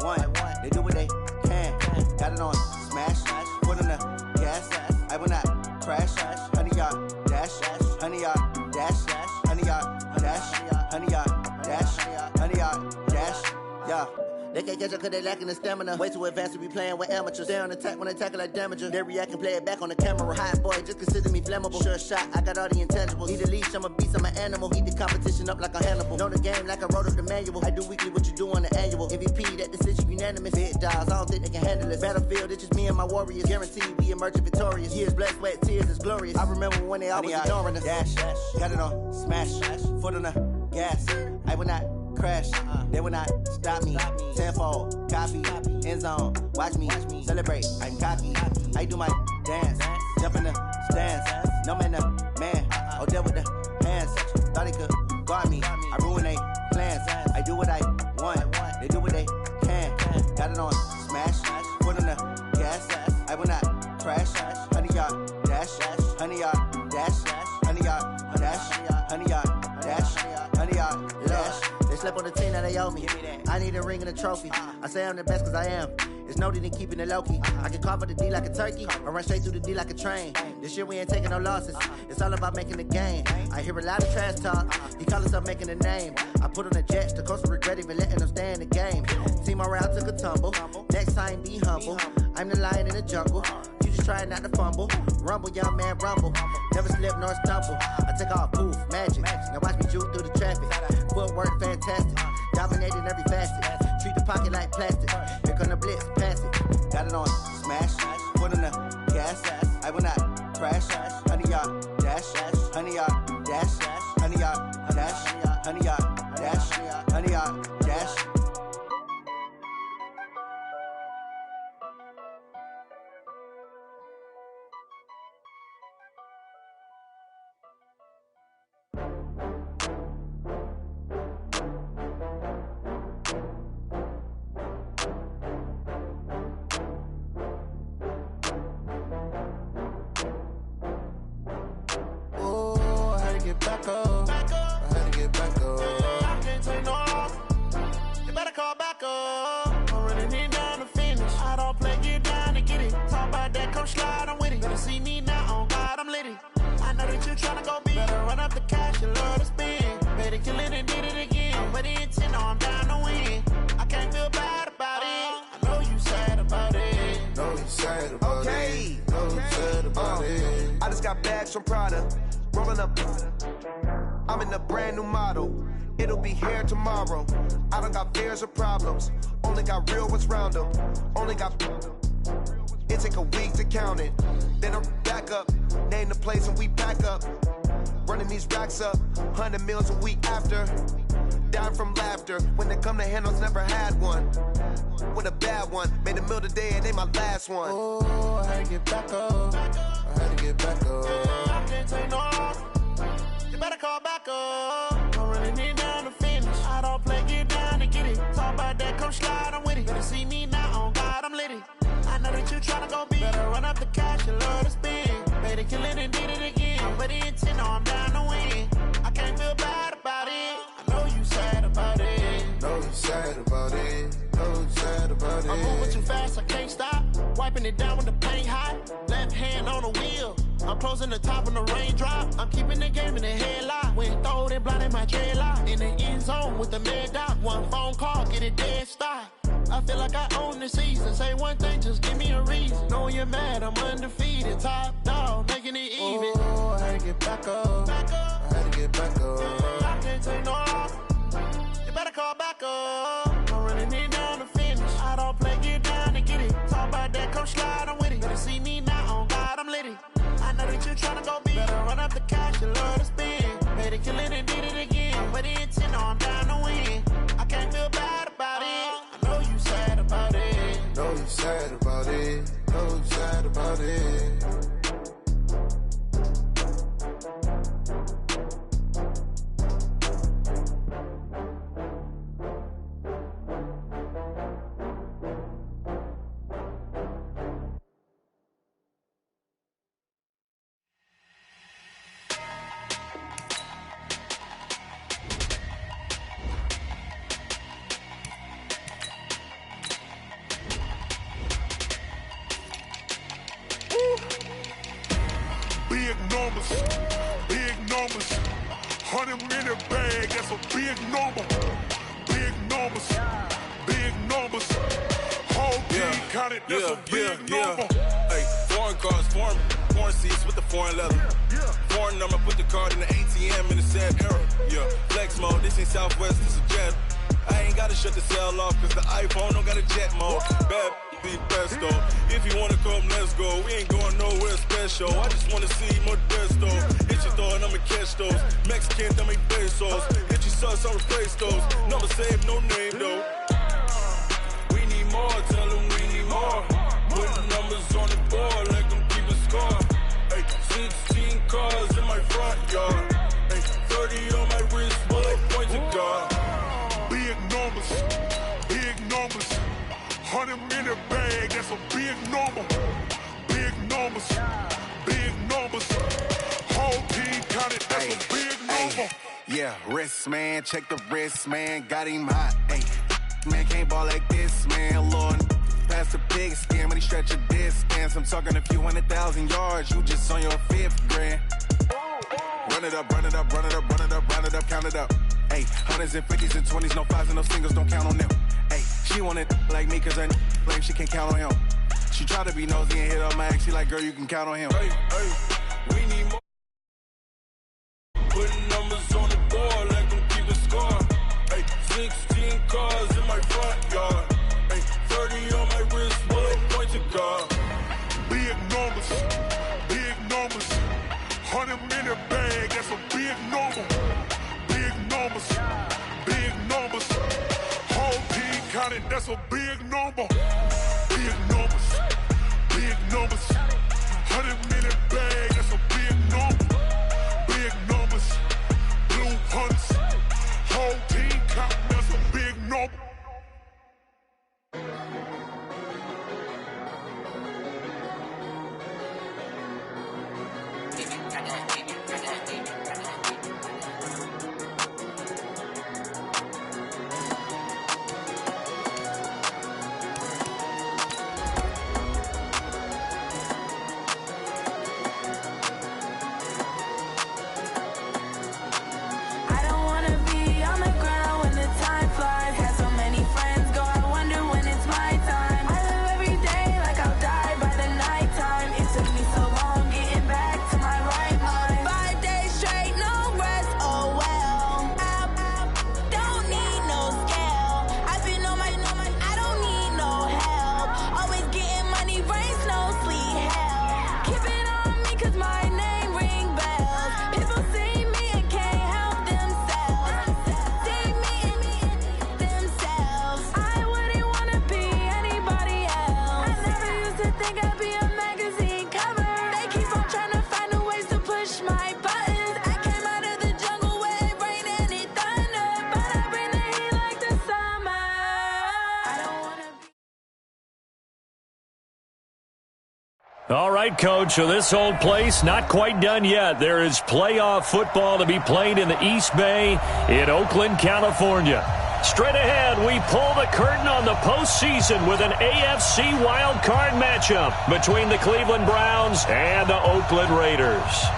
want. They do what they can. Got it on smash, foot on the gas. I will not crash. 100-yard dash, 100-yard dash, 100-yard dash, 100-yard dash, 100-yard dash. Yeah. They can't catch up cause they lacking the stamina. Way too advanced to be playing with amateurs. Stay on attack when they tackle like damager. They react and play it back on the camera. Hot boy, just consider me flammable. Sure shot, I got all the intangibles. Need a leash, I'm a beast, I'm an animal. Eat the competition up like a Hannibal. Know the game like I wrote up the manual. I do weekly what you do on the annual. MVP, that decision unanimous. Big dials, I don't think they can handle it. Battlefield, it's just me and my warriors. Guaranteed we emerge victorious. Years, blood, sweat, tears, it's glorious. I remember when they always ignoring us. Dash, got it on smash, foot on the gas. I will not crash, they will not stop me. Tenfold, copy, end zone, watch me celebrate. I'm cocky, I do my dance, jump in the stands. No man, the man, oh, there with the hands. Thought he could guard me, I ruin they plans. I do what I want, they do what they can. Got it on smash, foot on the gas. I will not crash, 100-yard dash, 100-yard dash, 100-yard dash, 100-yard dash, 100-yard dash. They slept on the team that they owe me. I need a ring and a trophy. I say I'm the best cause I am. It's no need in keeping it low-key. I can carve up the D like a turkey or run straight through the D like a train. This year we ain't taking no losses. It's all about making the game. I hear a lot of trash talk. He call himself making a name. I put on the Jets. The coach will regret even letting them stay in the game. Team morale took a tumble. Next time be humble. I'm the lion in the jungle. You just try not to fumble. Rumble, young man, rumble. Never slip nor stumble. I take off, poof, magic. Now watch me juke through the traffic. Footwork fantastic. Dominating every facet. Treat the pocket like plastic. Here come the blitz, pass it. Got it on smash, foot on the gas. I will not crash. 100-yard dash, 100-yard dash, 100-yard dash, 100-yard dash, 100-yard dash. Back up. I had to get back up. I can't take no loss. You better call back up. I'm running it down to finish. I don't play, get down to get it. Talk about that, come slide, I'm with it. Better see me now, on God, I'm litty. I know that you tryna go big. Better run up the cash, you love to spend. Better kill it and did it again. But the intent, no, I'm down to win. I can't feel bad about it. I know you sad about it. Know you sad about it. Know you sad about it. I just got bags from Prada. Rolling up, I'm in a brand new model. It'll be here tomorrow. I don't got fears or problems. Only got real ones round them. Only got. It take a week to count it. Then I'm back up. Name the place and we back up. Running these racks up. 100 meals a week after. Dying from laughter. When they come to handles, never had one. With a bad one. Made a meal today and they my last one. Oh, I had to get back up. I had to get back up. I can't take no loss. You better call back up. I'm running it down to finish. I don't play, get down to get it. Talk about that, come slide, I'm with it. Better see me now, on God, I'm litty. I know that you tryna go big. Better run up the cash, you love to spend. Better kill it and did it again. But the intent, no, I'm down to win. I can't feel bad about it. I know you sad about it. Know you sad about it. Know you sad about it. I'm moving too fast, I can't stop. Wiping it down with the paint hot. Left hand on the wheel. I'm closing the top when the raindrop. I'm keeping the game in the headlock. When throwed and blinded my dreadlock. In the end zone with the mad dot. One phone call, get it dead stop. I feel like I own the season. Say one thing, just give me a reason. Knowing you're mad, I'm undefeated. Top dog, making it even. Oh, I had to get back up. I had to get back up. I can't take no loss. You better call back up. I'm running it down to finish. I don't play, get down to get it. Talk about that, come slide, I'm with it. Better see me now, on God, I'm litty. I know that you tryna go big. Better run up the cash, you love to spend. Better kill it and did it again. But the intent, no, I'm down to win. I can't feel bad about it. I know you sad about it. Know you sad about it. Know you sad about it. numbers, big numbers. 100-minute bag, that's a big number. Big numbers, big numbers. Whole team counted, that's a big number. Hey, foreign cars, foreign seats with the foreign leather. Foreign number, put the card in the ATM in the sad era. Yeah, flex mode, this ain't Southwest, this is jet. I ain't gotta shut the cell off, cause the iPhone don't got a jet mode. Bad be best though. If you wanna come, let's go. We ain't going nowhere special. I just wanna see Modesto. Hit your thought, I'ma catch those. Mexican, I make pesos. Hit your sus, I'ma replace those. Number saved, no name though. We need more, tell them we need more. Put the numbers on the board, like them keep a score. Hey, 16 cars in my front yard. Hey, 30 on my wrist, while I point to God. Big numbers, big numbers. 100-minute bag, that's a big number. Big numbers, big numbers. Whole team counted, that's a big number. Yeah, wrist, man, check the wrist, man. Got him hot, ayy. Man, can't ball like this, man. Lord, past the big scam, when he stretch a distance. I'm talking a few 100,000 yards, you just on your 5th grand. Run it up, run it up, run it up, run it up, run it up, count it up. Ayy, 100s and 50s and 20s, no 5s and no singles, don't count on them. Ayy, she want it like me, cause her blame, she can't count on him. She try to be nosy and hit up my ex, she like, girl, you can count on him. Hey, we need more. Putting numbers on the board, like them keep a score. Hey, 16 cars in my front yard. Hey, 30 on my wrist, while I point to God. Big numbers, big numbers. 100-minute bag, that's a big number. Big numbers, big numbers. Whole team counted, that's a big number. Big numbers, big numbers. 100-minute bag, that's a big number. Big numbers, blue hunts. Whole team counting, that's a big number. All right, Coach, so this old place not quite done yet. There is playoff football to be played in the East Bay in Oakland, California. Straight ahead, we pull the curtain on the postseason with an AFC wildcard matchup between the Cleveland Browns and the Oakland Raiders.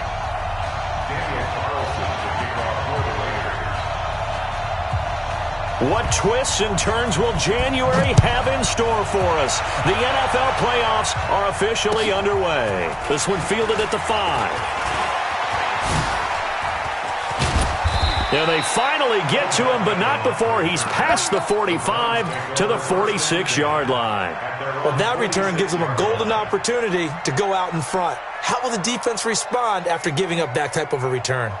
What twists and turns will January have in store for us? The NFL playoffs are officially underway. This one fielded at the 5. And they finally get to him, but not before he's past the 45 to the 46-yard line. Well, that return gives them a golden opportunity to go out in front. How will the defense respond after giving up that type of a return?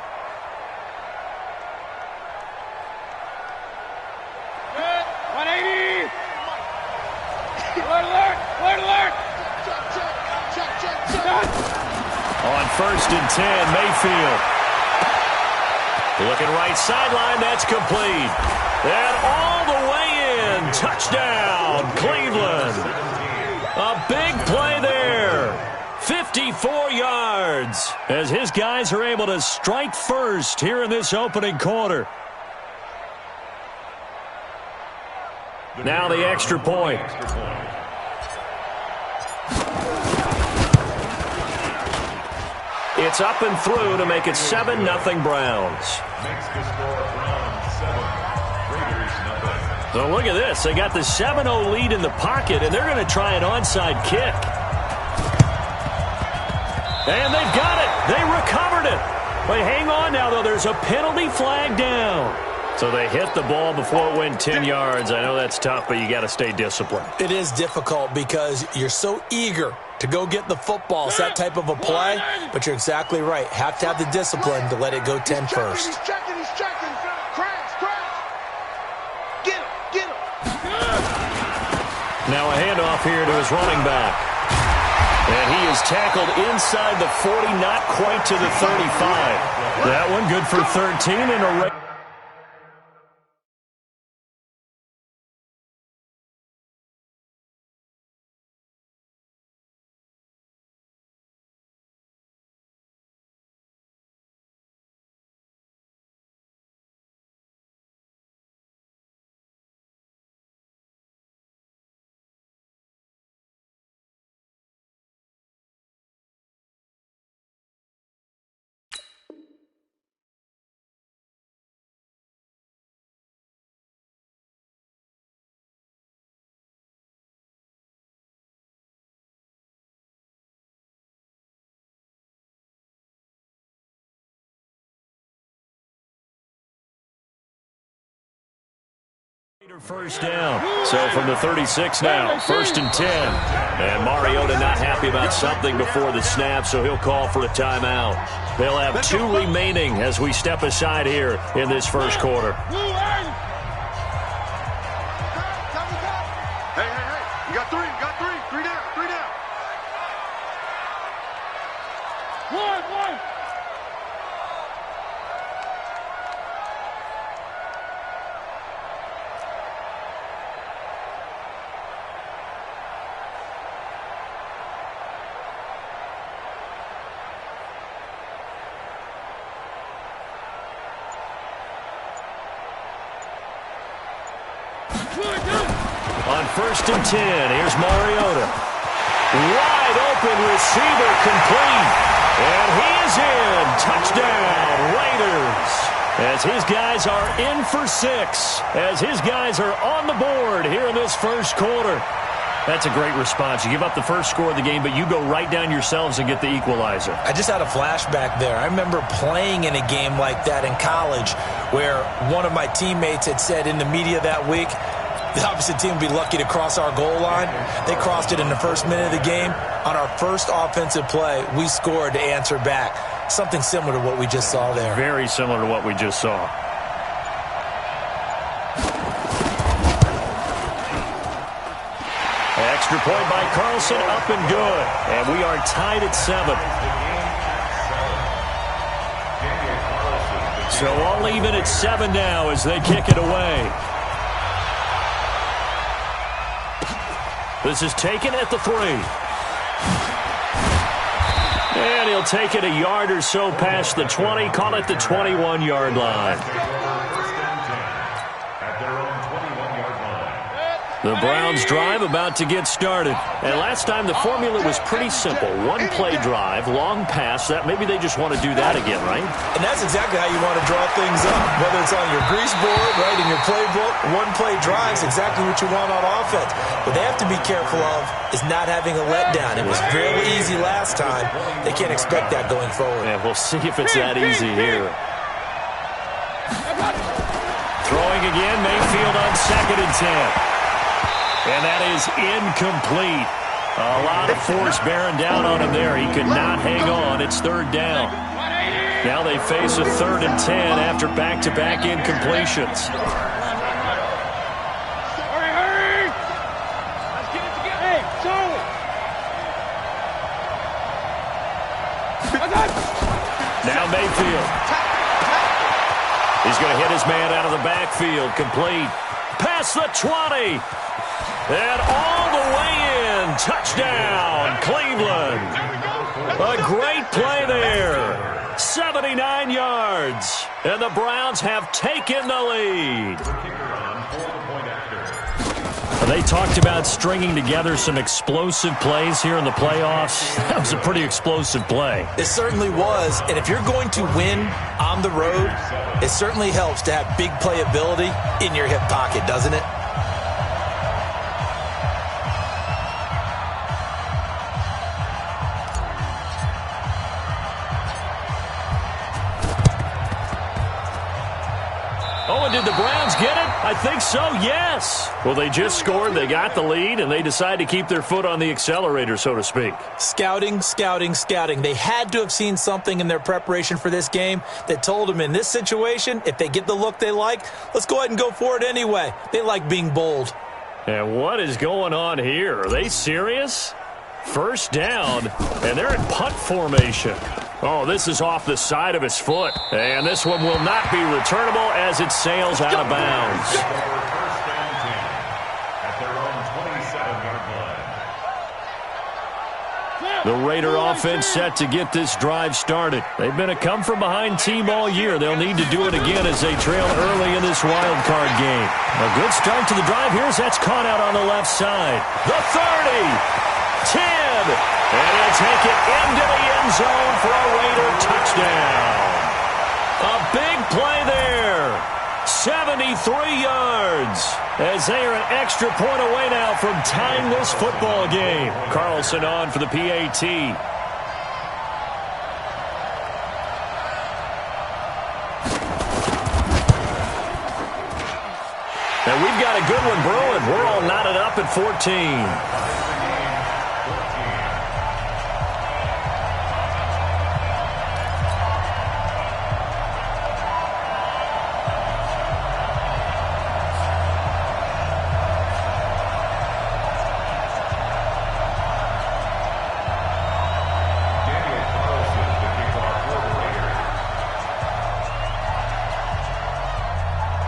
On 1st and 10, Mayfield. Looking right sideline, that's complete. And all the way in. Touchdown, Cleveland. A big play there. 54 yards as his guys are able to strike first here in this opening quarter. Now the extra point. It's up and through to make it 7-0 Browns. Makes the score Browns 7, Raiders nothing. So look at this. They got the 7-0 lead in the pocket, and they're going to try an onside kick. And they've got it. They recovered it. But hang on now, though. There's a penalty flag down. So they hit the ball before it went 10 yards. I know that's tough, but you got to stay disciplined. It is difficult because you're so eager to go get the football. It's that type of a play, but you're exactly right. Have to have the discipline to let it go 10 first. He's checking. Crash. Get him. Now a handoff here to his running back. And he is tackled inside the 40, not quite to the 35. That one good for 13 and a first down. So from the 36 now, 1st and 10. And Mariota not happy about something before the snap, so he'll call for a timeout. They'll have 2 remaining as we step aside here in this first quarter. Hey. You got 3. Three down. One. On 1st and 10, here's Mariota. Wide open receiver complete. And he is in. Touchdown, Raiders. As his guys are in for 6. As his guys are on the board here in this first quarter. That's a great response. You give up the first score of the game, but you go right down yourselves and get the equalizer. I just had a flashback there. I remember playing in a game like that in college where one of my teammates had said in the media that week, the opposite team would be lucky to cross our goal line. They crossed it in the first minute of the game. On our first offensive play, we scored to answer back. Something similar to what we just saw there. Very similar to what we just saw. Extra point by Carlson, up and good. And we are tied at 7. So all even at 7 now as they kick it away. This is taken at the 3. And he'll take it a yard or so past the 20, call it the 21-yard line. The Browns drive about to get started. And last time the formula was pretty simple. 1-play drive, long pass. That maybe they just want to do that again, right? And that's exactly how you want to draw things up. Whether it's on your grease board, right, in your playbook, 1-play drive is exactly what you want on offense. What they have to be careful of is not having a letdown. It was fairly easy last time. They can't expect that going forward. Yeah, we'll see if it's that easy here. Throwing again, Mayfield on 2nd and 10. And that is incomplete. A lot of force bearing down on him there. He could not hang on. It's 3rd down. Now they face a 3rd and 10 after back-to-back incompletions. Hurry! Let's get it together. Hey, Charlie! Now Mayfield. He's going to hit his man out of the backfield. Complete. Past the 20. And all the way in. Touchdown, Cleveland. A great play there. 79 yards. And the Browns have taken the lead. They talked about stringing together some explosive plays here in the playoffs. That was a pretty explosive play. It certainly was, and if you're going to win on the road, it certainly helps to have big playability in your hip pocket, doesn't it? Oh, and did the Browns get it? I think so, yes. Well, they just scored, they got the lead, and they decide to keep their foot on the accelerator, so to speak. Scouting, scouting, scouting. They had to have seen something in their preparation for this game that told them in this situation, if they get the look they like, let's go ahead and go for it anyway. They like being bold. And what is going on here? Are they serious? First down, and they're in punt formation. Oh, this is off the side of his foot. And this one will not be returnable as it sails out of bounds. First down 10 at their own 27-yard line. The Raider offense set to get this drive started. They've been a come-from-behind team all year. They'll need to do it again as they trail early in this wild card game. A good start to the drive. Here's that's caught out on the left side. The 30, 10, and he'll take it into the end zone for a Raider touchdown. A big play there. 73 yards as they are an extra point away now from tying this football game. Carlson on for the PAT. And we've got a good one brewing. We're all knotted up at 14.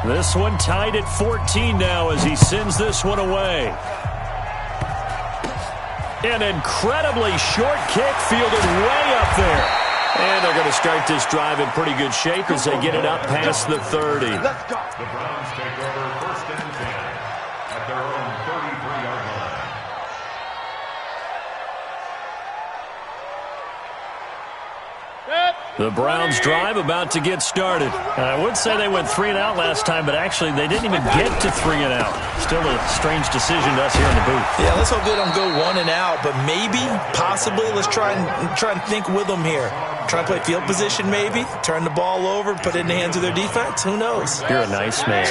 This one tied at 14 now as he sends this one away. An incredibly short kick fielded way up there. And they're going to start this drive in pretty good shape as they get it up past the 30. The Browns take over first and 10 at their own 33-yard line. The Browns drive about to get started. I would say they went 3 and out last time, but actually they didn't even get to 3 and out. Still a strange decision to us here in the booth. Yeah, let's hope they don't go 1 and out, but maybe, possibly, let's try and think with them here. Try and play field position maybe, turn the ball over, put it in the hands of their defense. Who knows? You're a nice man.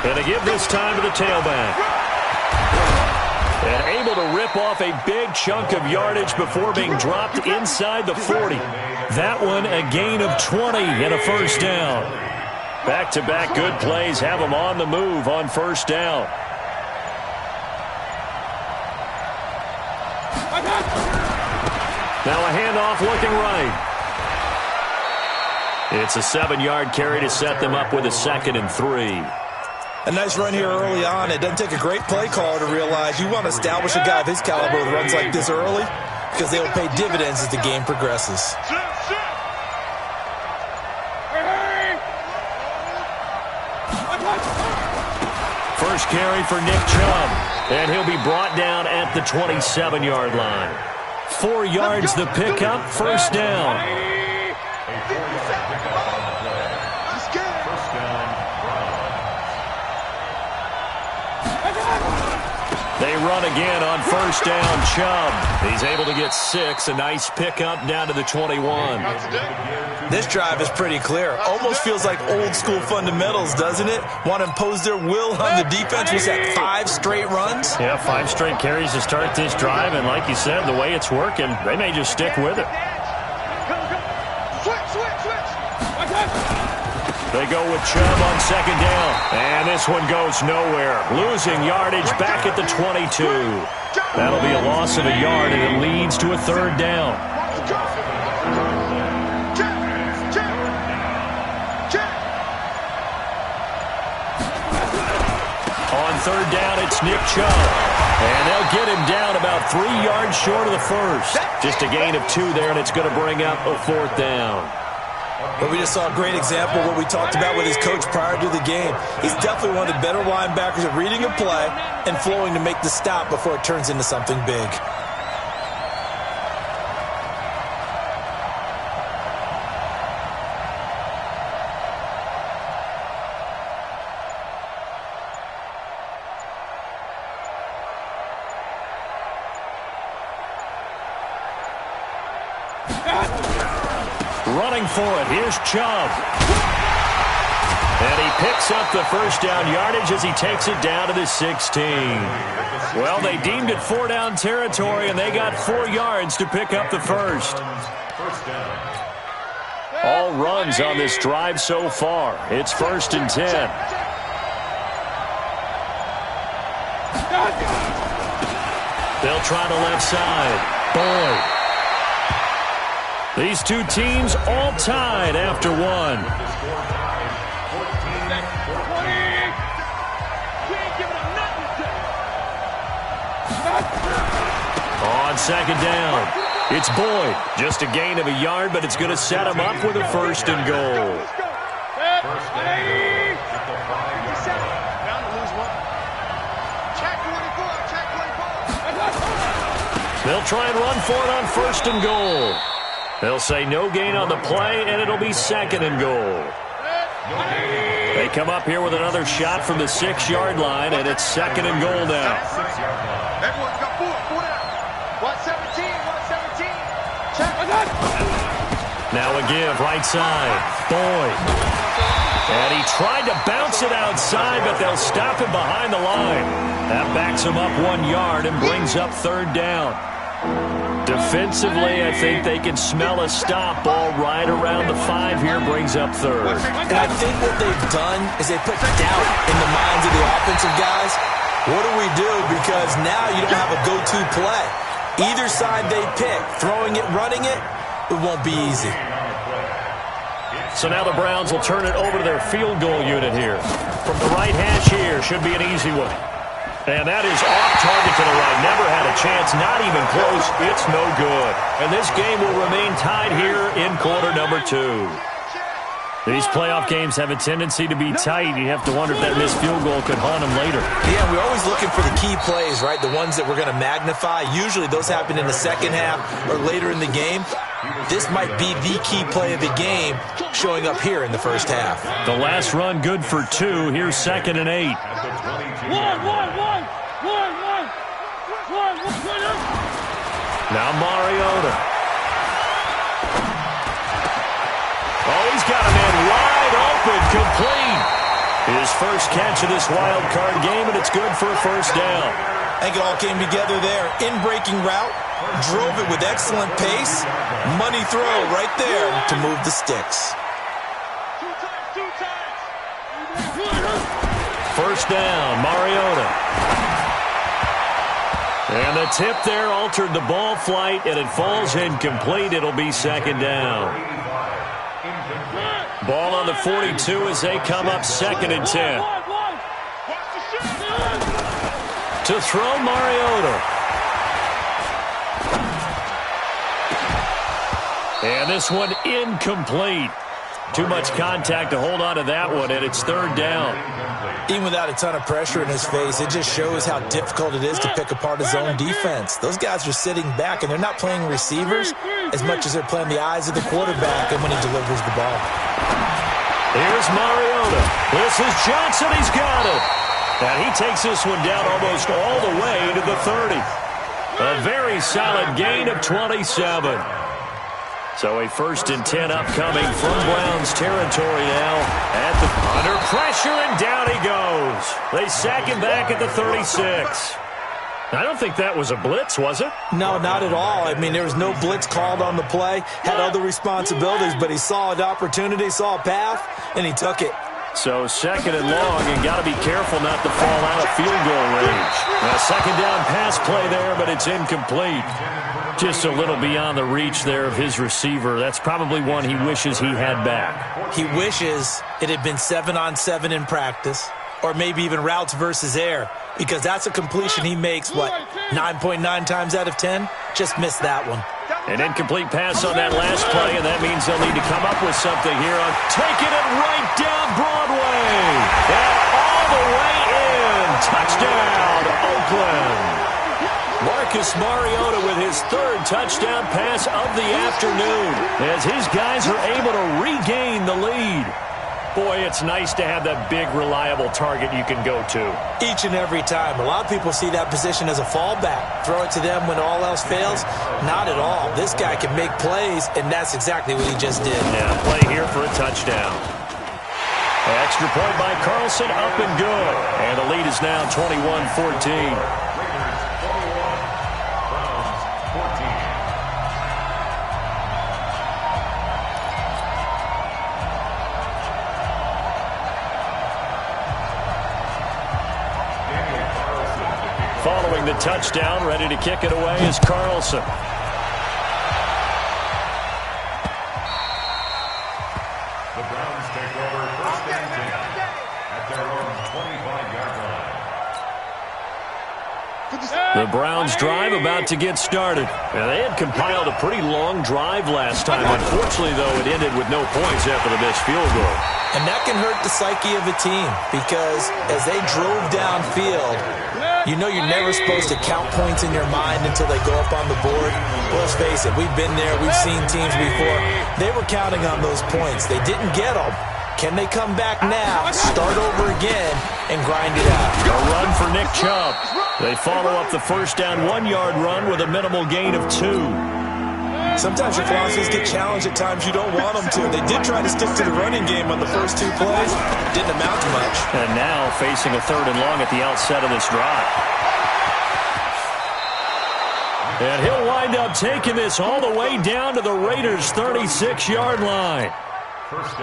And they give this time to the tailback. And able to rip off a big chunk of yardage before being dropped inside the 40. That one a gain of 20 and a first down. Back-to-back good plays have them on the move on first down. Now a handoff looking right. It's a 7-yard carry to set them up with a 2nd and 3. A nice run here early on. It doesn't take a great play caller to realize you want to establish a guy of his caliber with runs like this early because they will pay dividends as the game progresses. First carry for Nick Chubb, and he'll be brought down at the 27-yard line. 4 yards the pickup, first down. They run again on first down, Chubb. He's able to get 6, a nice pickup down to the 21. This drive is pretty clear. Almost feels like old school fundamentals, doesn't it? Want to impose their will on the defense. Was that 5 straight runs? Yeah, 5 straight carries to start this drive, and like you said, the way it's working, they may just stick with it. They go with Chubb on second down. And this one goes nowhere. Losing yardage back at the 22. That'll be a loss of a yard, and it leads to a third down. On third down, it's Nick Chubb. And they'll get him down about 3 yards short of the first. Just a gain of 2 there, and it's going to bring up a fourth down. But we just saw a great example of what we talked about with his coach prior to the game. He's definitely one of the better linebackers at reading a play and flowing to make the stop before it turns into something big. Running for it, here's Chubb. And he picks up the first down yardage as he takes it down to the 16. Well, they deemed it 4-down territory, and they got 4 yards to pick up the first. All runs on this drive so far. It's 1st and 10. They'll try the left side. Boyd. These two teams all tied after one. On second down, it's Boyd. Just a gain of a yard, but it's going to set him up with a 1st and goal. They'll try and run for it on 1st and goal. They'll say no gain on the play, and it'll be 2nd and goal. They come up here with another shot from the 6-yard line, and it's 2nd and goal now. Everyone's got 4 down. 117. Now a give, right side. Boyd. And he tried to bounce it outside, but they'll stop him behind the line. That backs him up 1 yard and brings up 3rd down. Defensively, I think they can smell a stop. Ball right around the 5 here, brings up 3rd. And I think what they've done is they put doubt in the minds of the offensive guys. What do we do? Because now you don't have a go-to play. Either side they pick, throwing it, running it, it won't be easy. So now the Browns will turn it over to their field goal unit here. From the right hash here, should be an easy one. And that is off target to the right. Never had a chance, not even close. It's no good. And this game will remain tied here in quarter number 2. These playoff games have a tendency to be tight. You have to wonder if that missed field goal could haunt them later. Yeah, we're always looking for the key plays, right? The ones that we're going to magnify. Usually those happen in the second half or later in the game. This might be the key play of the game showing up here in the first half. The last run good for 2. Here's 2nd and 8. Now Mariota. Oh, he's got a man wide open, complete. His first catch of this wild card game, and it's good for a 1st down. I think it all came together there. In-breaking route, drove it with excellent pace. Money throw right there to move the sticks. 1st down, Mariota. And the tip there altered the ball flight, and it falls incomplete. It'll be 2nd down. Ball on the 42 as they come up 2nd and 10. To throw, Mariota. And this one incomplete. Too much contact to hold on to that one, and it's 3rd down. Even without a ton of pressure in his face, it just shows how difficult it is to pick apart his own defense. Those guys are sitting back, and they're not playing receivers as much as they're playing the eyes of the quarterback and when he delivers the ball. Here's Mariota. This is Johnson. He's got it. And he takes this one down almost all the way to the 30. A very solid gain of 27. So a 1st and 10 upcoming from Browns territory now. Under pressure, and down he goes. They sack him back at the 36. I don't think that was a blitz, was it? No, not at all. I mean, there was no blitz called on the play. Had other responsibilities, but he saw an opportunity, saw a path, and he took it. So 2nd and long, and got to be careful not to fall out of field goal range. Now 2nd down pass play there, but it's incomplete. Just a little beyond the reach there of his receiver. That's probably one he wishes he had back. He wishes it had been 7-on-7 in practice, or maybe even routes versus air, because that's a completion he makes, 9.9 times out of 10? Just missed that one. An incomplete pass on that last play, and that means they'll need to come up with something here on taking it right down Broadway. And all the way in. Touchdown, Oakland. Marcus Mariota with his third touchdown pass of the afternoon as his guys are able to regain the lead. Boy, it's nice to have that big, reliable target you can go to. Each and every time. A lot of people see that position as a fallback. Throw it to them when all else fails. Not at all. This guy can make plays, and that's exactly what he just did. Yeah, play here for a touchdown. Extra point by Carlson, up and good. And the lead is now 21-14. Following the touchdown, ready to kick it away is Carlson. The Browns take over first and 10 at their own 25-yard line. The Browns drive about to get started. And they had compiled a pretty long drive last time. Unfortunately, though, it ended with no points after the missed field goal. And that can hurt the psyche of a team because as they drove downfield, you know you're never supposed to count points in your mind until they go up on the board. Well, let's face it, we've been there. We've seen teams before. They were counting on those points. They didn't get them. Can they come back now, start over again, and grind it out? A run for Nick Chubb. They follow up the first down 1-yard run with a minimal gain of 2. Sometimes your philosophies get challenged at times you don't want them to. They did try to stick to the running game on the first 2 plays. Didn't amount to much. And now facing a 3rd and long at the outset of this drive. And he'll wind up taking this all the way down to the Raiders' 36-yard line.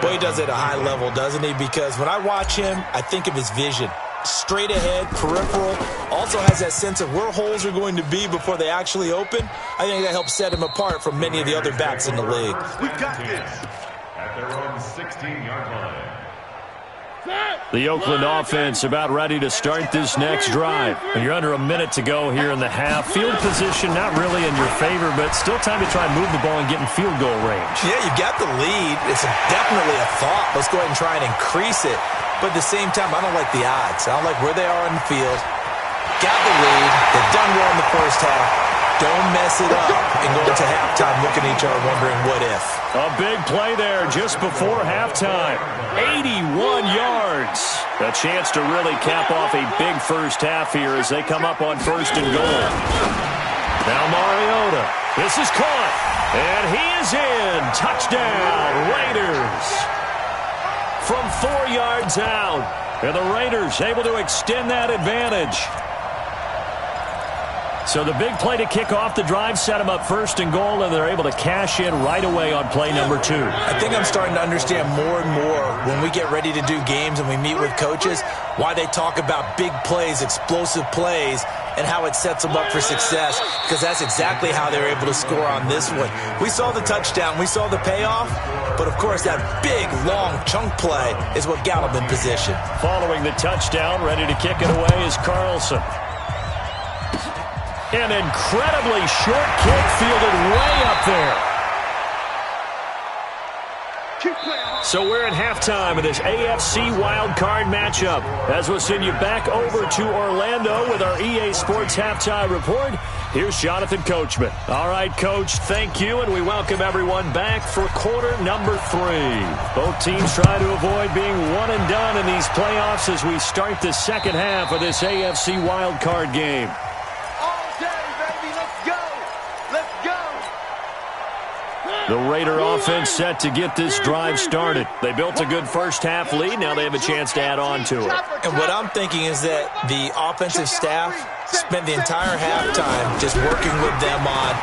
Boy, he does it at a high level, doesn't he? Because when I watch him, I think of his vision. Straight ahead, peripheral, also has that sense of where holes are going to be before they actually open. I think that helps set him apart from many of the other backs in the league. We've got this. At their own 16-yard line. The Oakland offense about ready to start this next drive. And you're under a minute to go here in the half. Field position not really in your favor, but still time to try and move the ball and get in field goal range. Yeah, you've got the lead. It's definitely a thought. Let's go ahead and try and increase it. But at the same time, I don't like the odds. I don't like where they are on the field. Got the lead. They've done well in the first half. Don't mess it up and go into halftime looking at each other wondering what if. A big play there just before halftime. 81 yards. A chance to really cap off a big first half here as they come up on 1st and goal. Now Mariota. This is caught. And he is in. Touchdown, Raiders. From 4 yards out. And the Raiders able to extend that advantage. So the big play to kick off the drive set them up 1st and goal, and they're able to cash in right away on play number 2. I think I'm starting to understand more and more when we get ready to do games and we meet with coaches why they talk about big plays, explosive plays, and how it sets them up for success, because that's exactly how they were able to score on this one. We saw the touchdown. We saw the payoff. But, of course, that big, long chunk play is what got them in position. Following the touchdown, ready to kick it away is Carlson. An incredibly short kick fielded way up there. So we're at halftime of this AFC wildcard matchup. As we'll send you back over to Orlando with our EA Sports Halftime Report, here's Jonathan Coachman. All right, Coach, thank you, and we welcome everyone back for quarter number 3. Both teams try to avoid being one and done in these playoffs as we start the second half of this AFC wildcard game. The Raider offense set to get this drive started. They built a good first half lead. Now they have a chance to add on to it. And what I'm thinking is that the offensive staff spent the entire halftime just working with them on,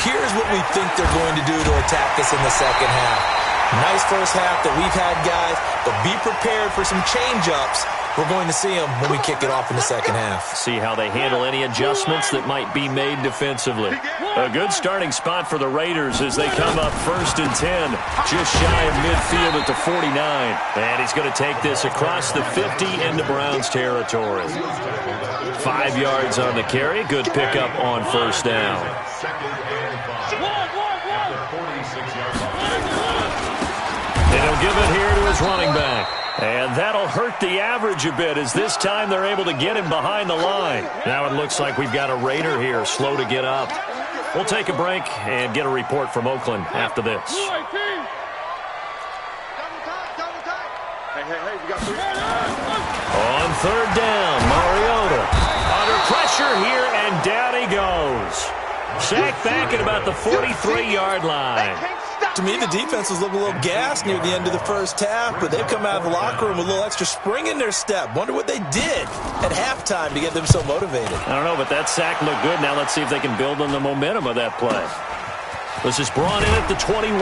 here's what we think they're going to do to attack us in the second half. Nice first half that we've had, guys, but be prepared for some change-ups. We're going to see them when we kick it off in the second half. See how they handle any adjustments that might be made defensively. A good starting spot for the Raiders as they come up 1st and 10, just shy of midfield at the 49. And he's going to take this across the 50 into Browns territory. 5 yards on the carry. Good pickup on 1st down. And he'll give it here to his running back. And that'll hurt the average a bit as this time they're able to get him behind the line. Now it looks like we've got a Raider here slow to get up. We'll take a break and get a report from Oakland after this. On third down, Mariota under pressure here, and down he goes. Sacked back at about the 43-yard line. To me, the defense was looking a little gassed near the end of the first half, but they've come out of the locker room with a little extra spring in their step. Wonder what they did at halftime to get them so motivated. I don't know, but that sack looked good. Now let's see if they can build on the momentum of that play. This is brought in at the 21.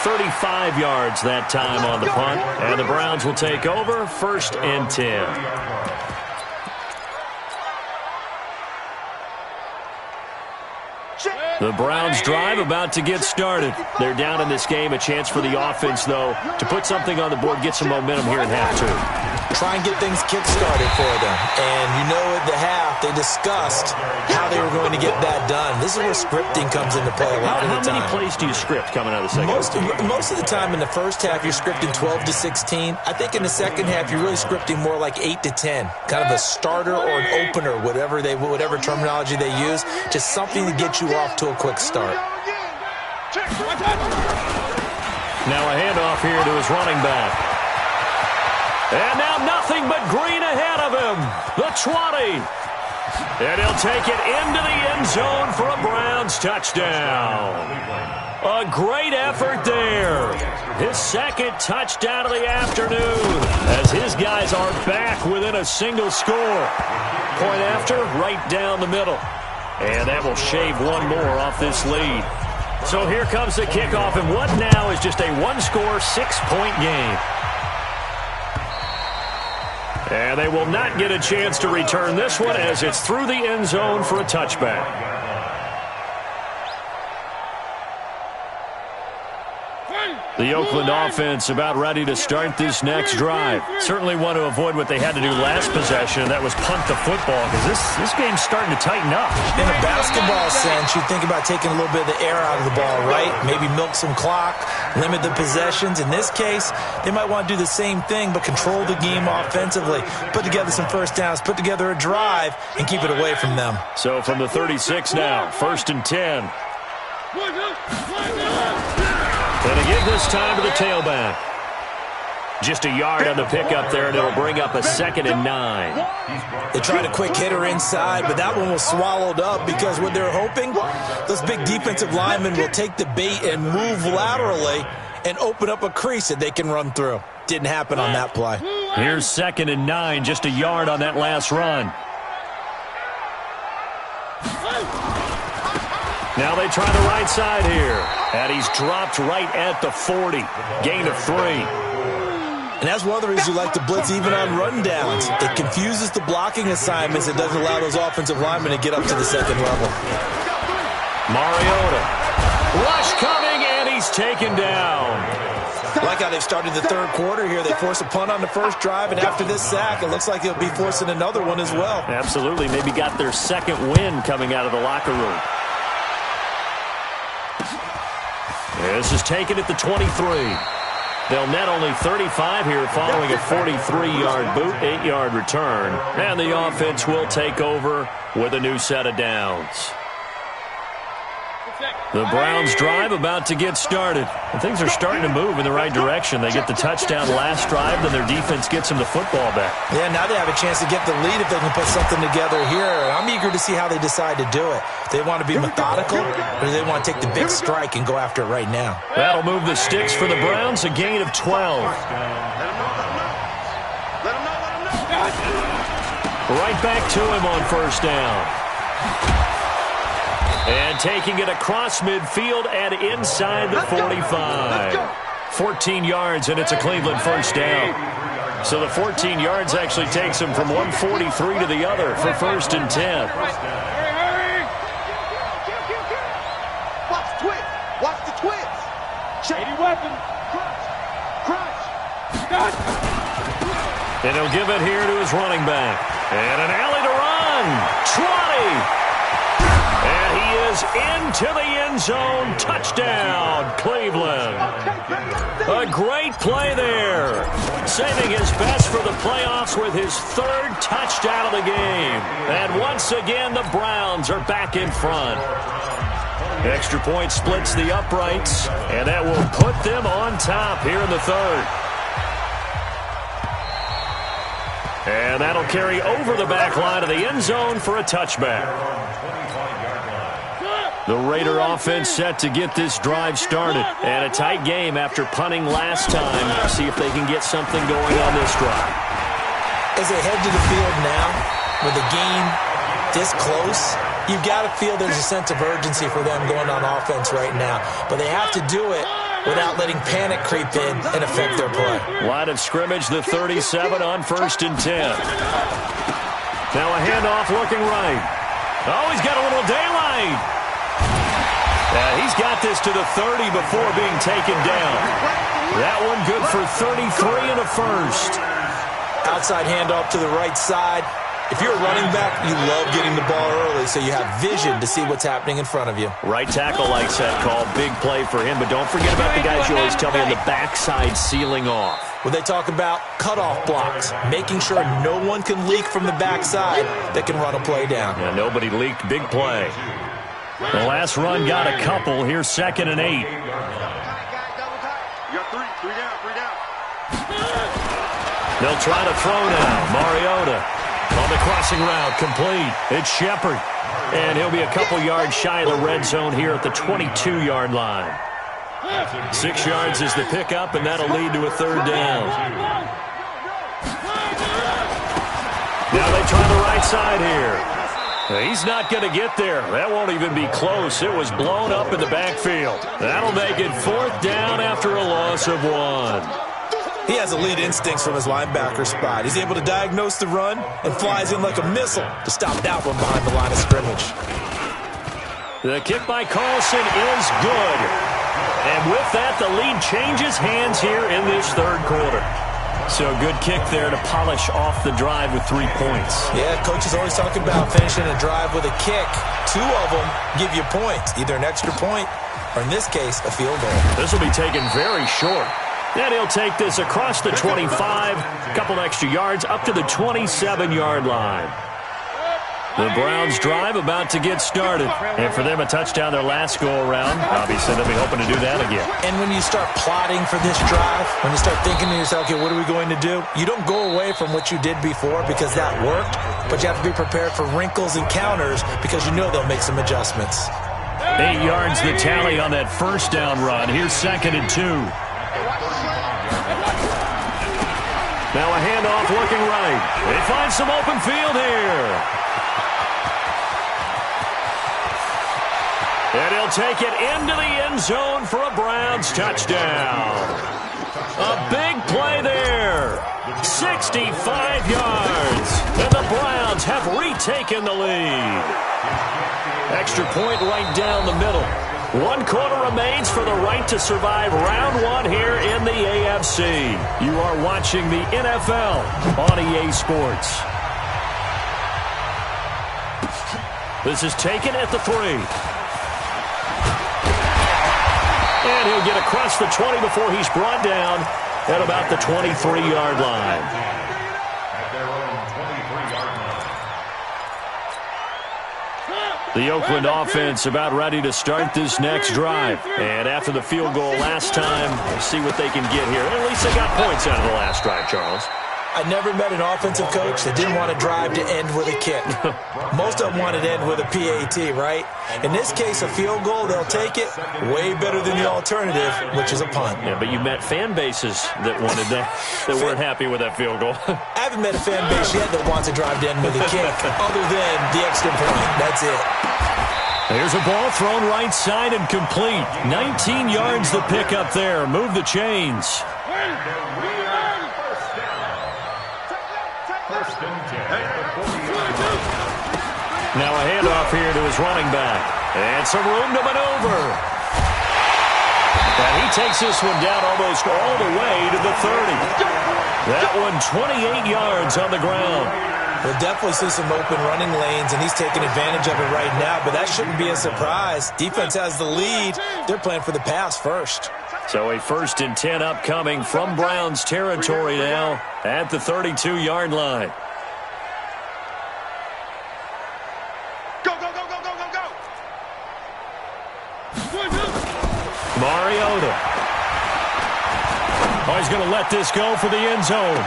35 yards that time on the punt, and the Browns will take over 1st and 10. The Browns drive about to get started. They're down in this game. A chance for the offense, though, to put something on the board, get some momentum here in half two. Try and get things kick-started for them. And you know at the half, they discussed how they were going to get that done. This is where scripting comes into play a lot of the time. How many plays do you script coming out of the second? Most of the time in the first half, you're scripting 12 to 16. I think in the second half, you're really scripting more like 8 to 10. Kind of a starter or an opener, whatever terminology they use. Just something to get you off to a quick start. Now a handoff here to his running back. And now nothing but green ahead of him. The 20. And he'll take it into the end zone for a Browns touchdown. A great effort there. His second touchdown of the afternoon as his guys are back within a single score. Point after, right down the middle. And that will shave one more off this lead. So here comes the kickoff, and what now is just a one-score, 6-point game. And they will not get a chance to return this one as it's through the end zone for a touchback. The Oakland offense about ready to start this next drive. Certainly want to avoid what they had to do last possession. That was punt the football because this game's starting to tighten up. In a basketball sense, you think about taking a little bit of the air out of the ball, right? Maybe milk some clock, limit the possessions. In this case, they might want to do the same thing but control the game offensively. Put together some first downs, put together a drive, and keep it away from them. So from the 36 now, 1st and 10. And they give this time to the tailback. Just a yard on the pickup there, and it'll bring up a 2nd and 9. They tried a quick hitter inside, but that one was swallowed up because what they're hoping, those big defensive linemen will take the bait and move laterally and open up a crease that they can run through. Didn't happen on that play. Here's 2nd and 9, just a yard on that last run. Now they try the right side here. And he's dropped right at the 40. Gain of 3. And that's one of the reasons you like to blitz even on run downs. It confuses the blocking assignments. It doesn't allow those offensive linemen to get up to the second level. Mariota. Rush coming, and he's taken down. I like how they've started the third quarter here. They force a punt on the first drive, and after this sack, it looks like they'll be forcing another one as well. Absolutely. Maybe got their second win coming out of the locker room. This is taken at the 23. They'll net only 35 here following a 43-yard boot, 8-yard return. And the offense will take over with a new set of downs. The Browns drive about to get started. And things are starting to move in the right direction. They get the touchdown last drive, then their defense gets them the football back. Yeah, now they have a chance to get the lead if they can put something together here. I'm eager to see how they decide to do it. Do they want to be methodical, or do they want to take the big strike and go after it right now? That'll move the sticks for the Browns, a gain of 12. Right back to him on first down. And taking it across midfield and inside the 45. 14 yards, and it's a Cleveland first down. So the 14 yards actually takes him from 143 to the other for 1st and 10. Watch the twist. Watch the twist. Shady weapon. Crunch. And he'll give it here to his running back. And an alley to run. 20. And he goes into the end zone. Touchdown, Cleveland. A great play there. Saving his best for the playoffs with his third touchdown of the game. And once again, the Browns are back in front. Extra point splits the uprights, and that will put them on top here in the third. And that'll carry over the back line of the end zone for a touchback. The Raider offense set to get this drive started. And a tight game after punting last time. See if they can get something going on this drive. As they head to the field now, with the game this close, you've got to feel there's a sense of urgency for them going on offense right now. But they have to do it without letting panic creep in and affect their play. Line of scrimmage, the 37 on 1st and 10. Now a handoff looking right. Oh, he's got a little daylight. He's got this to the 30 before being taken down. That one good for 33 and a first. Outside handoff to the right side. If you're a running back, you love getting the ball early so you have vision to see what's happening in front of you. Right tackle likes that call. Big play for him, but don't forget about the guys you always tell me on the backside sealing off. When they talk about cutoff blocks, making sure no one can leak from the backside that can run a play down. Yeah, nobody leaked. Big play. The last run got a couple. Here's 2nd and 8. You got three down. They'll try to throw now. Mariota on the crossing route, complete. It's Shepard. And he'll be a couple yards shy of the red zone here at the 22-yard line. 6 yards is the pickup, and that'll lead to a 3rd down. Now they try the right side here. He's not going to get there. That won't even be close. It was blown up in the backfield. That'll make it 4th down after a loss of 1. He has elite instincts from his linebacker spot. He's able to diagnose the run and flies in like a missile to stop that one behind the line of scrimmage. The kick by Carlson is good. And with that, the lead changes hands here in this 3rd quarter. So good kick there to polish off the drive with 3 points. Yeah, coach is always talking about finishing a drive with a kick. 2 of them give you points, either an extra point or, in this case, a field goal. This will be taken very short. And he'll take this across the 25, a couple extra yards, up to the 27-yard line. The Browns drive about to get started. And for them, a touchdown their last go-around. Obviously, they'll be hoping to do that again. And when you start plotting for this drive, when you start thinking to yourself, okay, what are we going to do? You don't go away from what you did before because that worked, but you have to be prepared for wrinkles and counters because you know they'll make some adjustments. 8 yards the tally on that 1st down run. Here's 2nd and 2. Now a handoff looking right. They find some open field here. And he'll take it into the end zone for a Browns touchdown. A big play there. 65 yards. And the Browns have retaken the lead. Extra point right down the middle. 1 quarter remains for the right to survive round 1 here in the AFC. You are watching the NFL on EA Sports. This is taken at the 3. And he'll get across the 20 before he's brought down at about the 23-yard line. At their own 23-yard line. The Oakland offense about ready to start this next drive. And after the field goal last time, we'll see what they can get here. At least they got points out of the last drive, Charles. I never met an offensive coach that didn't want a drive to end with a kick. Most of them wanted to end with a PAT, right? In this case, a field goal, they'll take it. Way better than the alternative, which is a punt. Yeah, but you met fan bases that wanted that weren't happy with that field goal. I haven't met a fan base yet that wants a drive to end with a kick, other than the extra point. That's it. There's a ball thrown right side and complete. 19 yards the pickup there. Move the chains. Now a handoff here to his running back. And some room to maneuver. And he takes this one down almost all the way to the 30. That one 28 yards on the ground. We'll definitely see some open running lanes, and he's taking advantage of it right now, but that shouldn't be a surprise. Defense has the lead. They're playing for the pass first. So a 1st and 10 upcoming from Browns territory now at the 32-yard line. Go, go, go, go, go, go, go. Mariota. Oh, he's going to let this go for the end zone.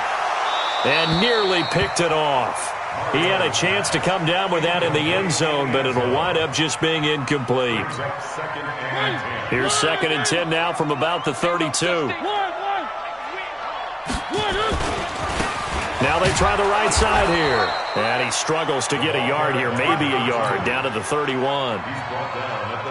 And nearly picked it off. He had a chance to come down with that in the end zone, but it'll wind up just being incomplete. Here's 2nd and 10 now from about the 32. Now they try the right side here. And he struggles to get a yard here, maybe a yard, down to the 31.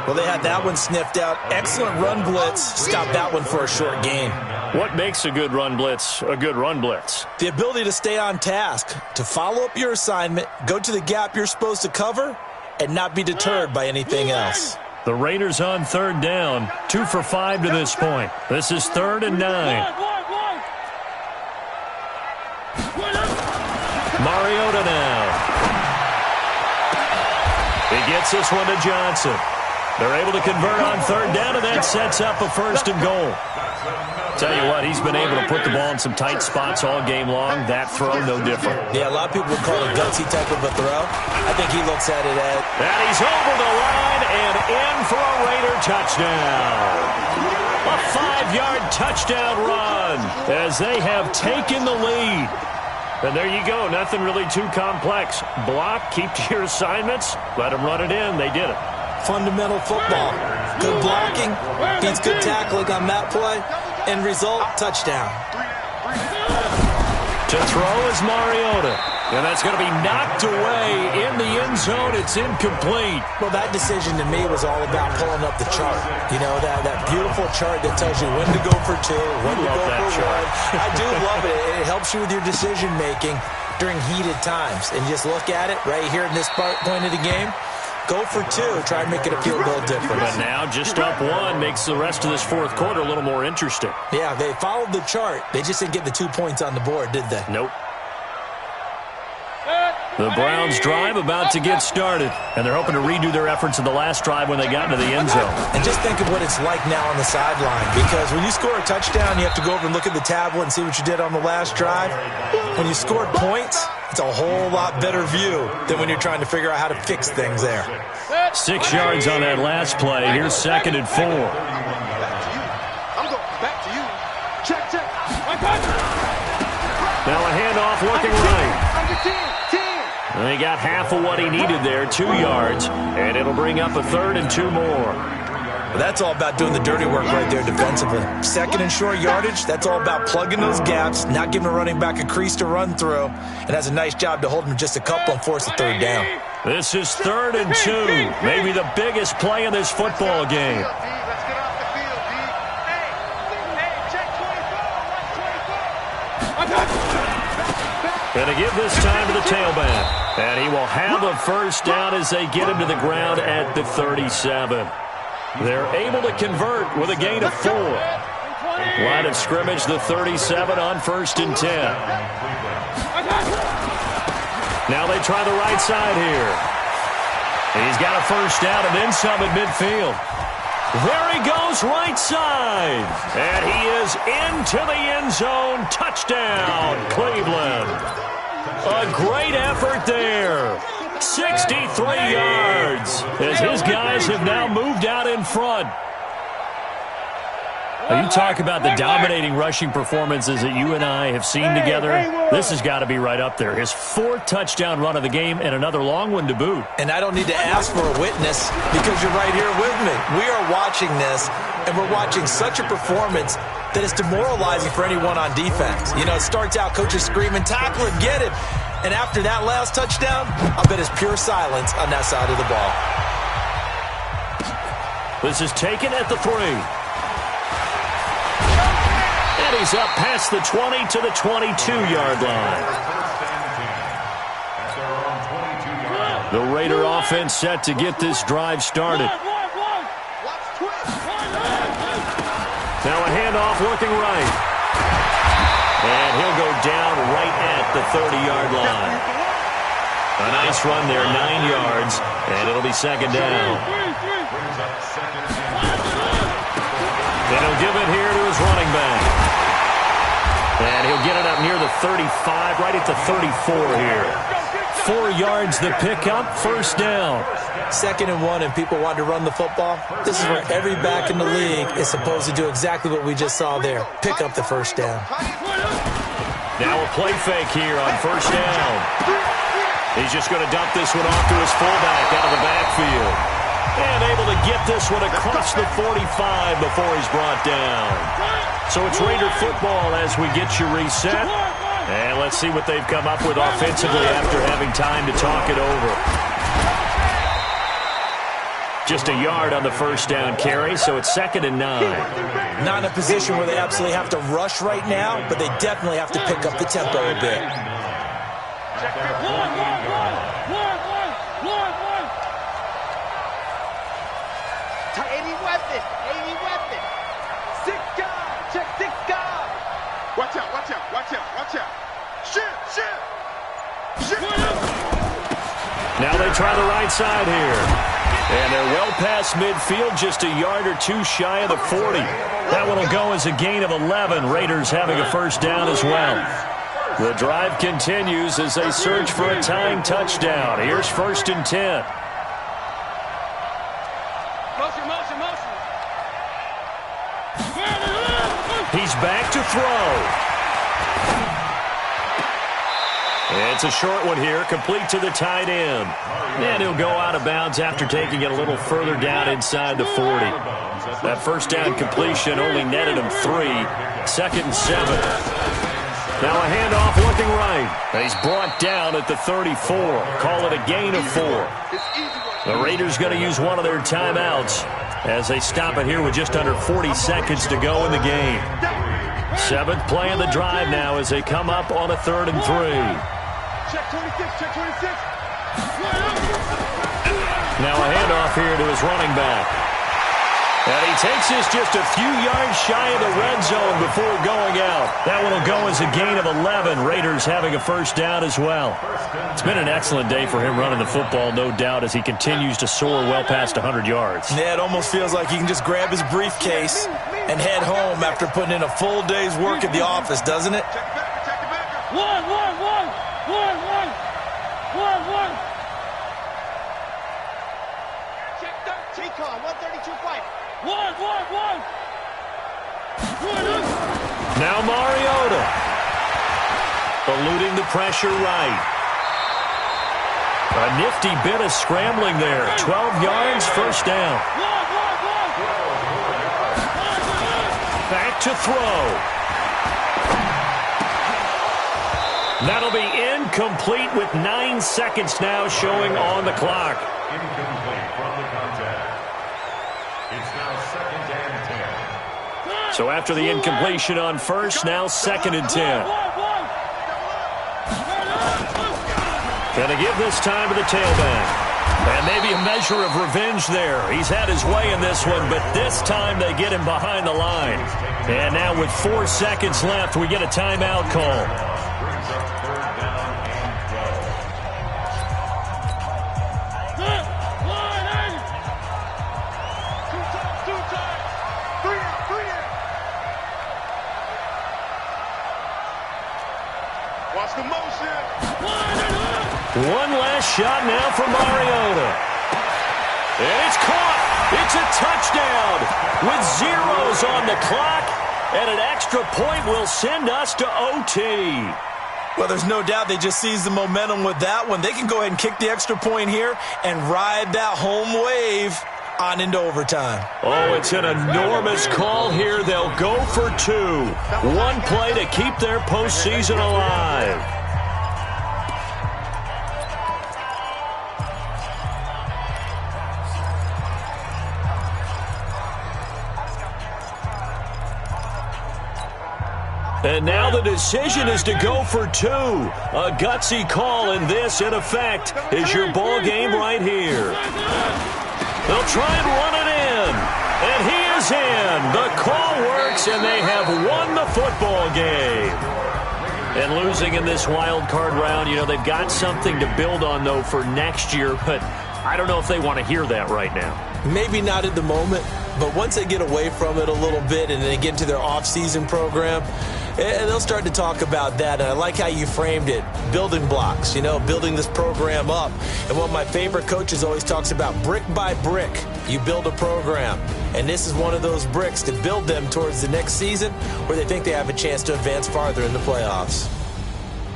Well, they had that one sniffed out. Excellent run blitz. Stopped that one for a short gain. What makes a good run blitz a good run blitz? The ability to stay on task, to follow up your assignment, go to the gap you're supposed to cover, and not be deterred by anything else. The Raiders on 3rd down, 2 for 5 to this point. This is 3rd and 9. Mariota now. He gets this one to Johnson. They're able to convert on 3rd down, and that sets up a 1st and goal. Tell you what, he's been able to put the ball in some tight spots all game long. That throw, no different. Yeah, a lot of people would call it a gutsy type of a throw. I think he looks at it as... And he's over the line and in for a Raider touchdown. A 5-yard touchdown run as they have taken the lead. And there you go, nothing really too complex. Block, keep to your assignments, let them run it in. They did it. Fundamental football. Good blocking, beats good tackling on that play. End result, touchdown. To throw is Mariota. And that's going to be knocked away in the end zone. It's incomplete. Well, that decision to me was all about pulling up the chart. You know, that beautiful chart that tells you when to go for 2, when to go for 1. I do love it. It helps you with your decision-making during heated times. And just look at it right here in this point of the game. Go for 2. Try and make it a field goal difference. But now just up 1 makes the rest of this 4th quarter a little more interesting. Yeah, they followed the chart. They just didn't get the 2 points on the board, did they? Nope. The Browns drive about to get started, and they're hoping to redo their efforts in the last drive when they got into the end zone. And just think of what it's like now on the sideline, because when you score a touchdown, you have to go over and look at the tablet and see what you did on the last drive. When you scored points, it's a whole lot better view than when you're trying to figure out how to fix things there. 6 yards on that last play. Here's 2nd and 4. I'm going back to you. Check, check. Now a handoff looking right. Under 10. And he got half of what he needed there, 2 yards, and it'll bring up a 3rd and 2 more. Well, that's all about doing the dirty work right there defensively. 2nd and short yardage, that's all about plugging those gaps, not giving a running back a crease to run through, and has a nice job to hold him just a couple and force a 3rd down. This is 3rd and 2, maybe the biggest play in this football game. And to give this time to the tailback. And he will have a 1st down as they get him to the ground at the 37. They're able to convert with a gain of 4. Line of scrimmage, the 37 on 1st and 10. Now they try the right side here. He's got a 1st down and then some at midfield. There he goes, right side. And he is into the end zone. Touchdown, Cleveland. A great effort there. 63 yards as his guys have now moved out in front. Now, you talk about the dominating rushing performances that you and I have seen together. This has got to be right up there. His 4th touchdown run of the game and another long one to boot. And I don't need to ask for a witness because you're right here with me. We are watching this, and we're watching such a performance that is demoralizing for anyone on defense. You know, it starts out, coaches screaming, tackle it, get it. And after that last touchdown, I bet it's pure silence on that side of the ball. This is taken at the 3. And he's up past the 20 to the 22-yard line. The Raider offense set to get this drive started. Now a handoff looking right. And he'll go down right at the 30-yard line. A nice run there, 9 yards, and it'll be second down. And he'll give it here to his running back. And he'll get it up near the 35, right at the 34 here. 4 yards the pickup, first down. 2nd and 1, and people want to run the football. This is where every back in the league is supposed to do exactly what we just saw there. Pick up the first down. Now a play fake here on first down. He's just going to dump this one off to his fullback out of the backfield. And able to get this one across the 45 before he's brought down. So it's Raider football as we get you reset. And let's see what they've come up with offensively after having time to talk it over. Just a yard on the first down carry, so it's 2nd and 9. Not in a position where they absolutely have to rush right now, but they definitely have to pick up the tempo a bit. Now they try the right side here. And they're well past midfield, just a yard or 2 shy of the 40. That one will go as a gain of 11. Raiders having a first down as well. The drive continues as they search for a tying touchdown. Here's 1st and 10. He's back to throw. It's a short one here, complete to the tight end. And he'll go out of bounds after taking it a little further down inside the 40. That first down completion only netted him 3. 2nd and 7. Now a handoff looking right. He's brought down at the 34. Call it a gain of 4. The Raiders going to use one of their timeouts as they stop it here with just under 40 seconds to go in the game. 7th play of the drive now as they come up on a 3rd and 3. Check 26, check 26. Now a handoff here to his running back. And he takes this just a few yards shy of the red zone before going out. That one will go as a gain of 11. Raiders having a first down as well. It's been an excellent day for him running the football, no doubt, as he continues to soar well past 100 yards. Yeah, it almost feels like he can just grab his briefcase and head home after putting in a full day's work at the office, doesn't it? One. Check 13, 132 fight. One. Now Mariota. Eluding the pressure right. A nifty bit of scrambling there. 12 yards, first down. Back to throw. That'll be incomplete with 9 seconds now showing on the clock. Incomplete from the contact. It's now 2nd and 10. So after the incompletion on first, now 2nd and 10. Gonna give this time to the tailback. And maybe a measure of revenge there. He's had his way in this one, but this time they get him behind the line. And now with 4 seconds left, we get a timeout call. One last shot now for Mariota. And it's caught. It's a touchdown with zeros on the clock. And an extra point will send us to OT. Well, there's no doubt they just seized the momentum with that one. They can go ahead and kick the extra point here and ride that home wave on into overtime. Oh, it's an enormous call here. They'll go for 2. One play to keep their postseason alive. And now the decision is to go for 2. A gutsy call, and this, in effect, is your ball game right here. They'll try and run it in. And he is in. The call works, and they have won the football game. And losing in this wild card round, they've got something to build on, though, for next year. But I don't know if they want to hear that right now. Maybe not at the moment, but once they get away from it a little bit and they get into their off-season program, and they'll start to talk about that. And I like how you framed it, building blocks, building this program up. And one of my favorite coaches always talks about brick by brick, you build a program. And this is one of those bricks to build them towards the next season where they think they have a chance to advance farther in the playoffs.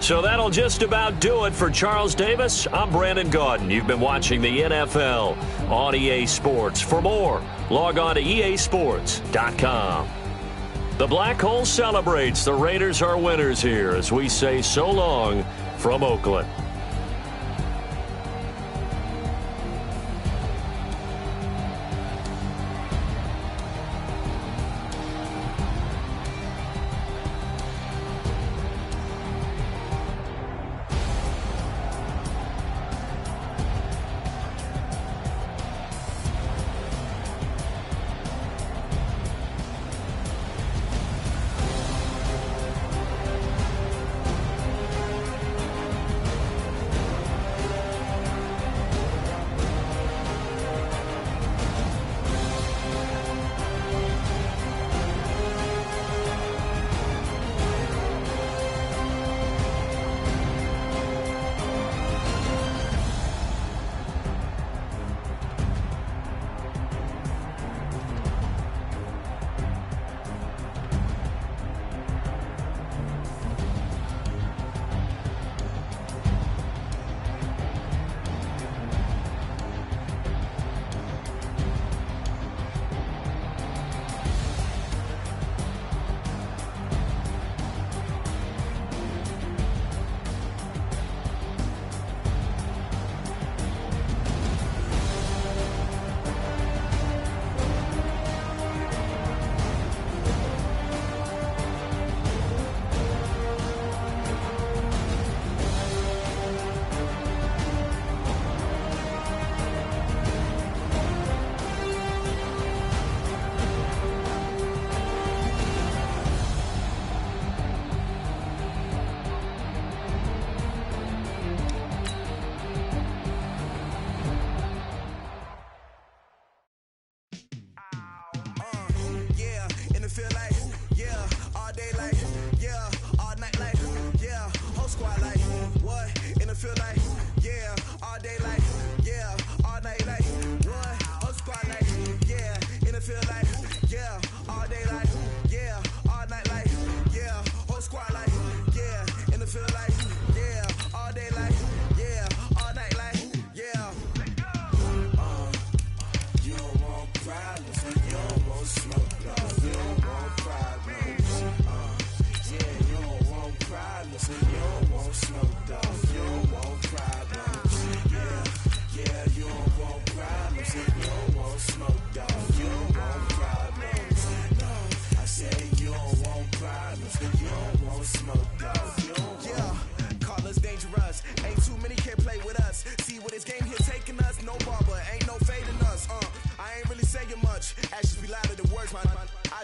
So that'll just about do it for Charles Davis. I'm Brandon Gaudin. You've been watching the NFL on EA Sports. For more, log on to easports.com. The Black Hole celebrates. The Raiders are winners here as we say so long from Oakland.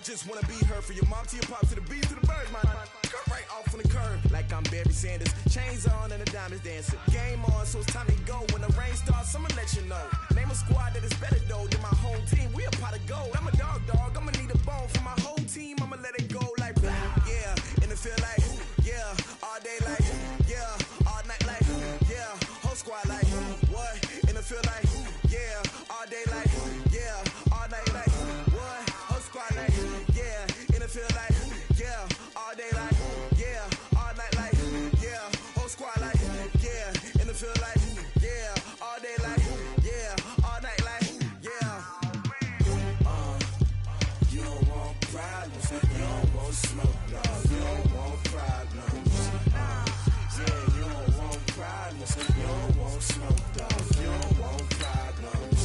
just wanna be her. For your mom to your pop to the beat to the birds, man. Cut right off on the curb like I'm Barry Sanders. Chains on and the diamonds dancing. Game on, so it's time to go. When the rain starts, I'ma let you know. Name a squad that is better though than my home team. We a pot of gold. I'm a dog. I'ma need a bone for my whole team. I'ma let it go like yeah. And it feel like yeah. All day like yeah. All night like yeah. Whole squad like what? And it feel like yeah. All day like yeah. All night like what? Whole squad like yeah. And it feel like yeah. All day like yeah. All night like yeah. Whole squad like yeah. And it feel like yeah. All day like yeah. All night like yeah. You don't want problems. You don't want smoke, dog. You don't want problems. Yeah, you don't want problems. You don't want smoke, dog. You don't want problems.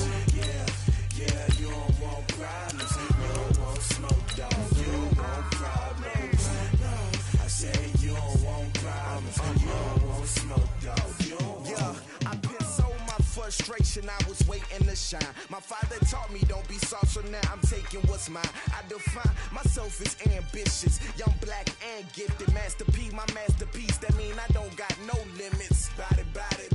Yeah, you don't want problems. You don't want smoke, dog. You don't want problems. No, I say you don't want problems. You don't want smoke, dog. You don't want. Yeah, I been sold my first frustration, I was waiting to shine. My father taught me don't be soft, so now I'm taking what's mine. I define myself as ambitious, young, black, and gifted. Master P, my masterpiece, that mean I don't got no limits. Bout it,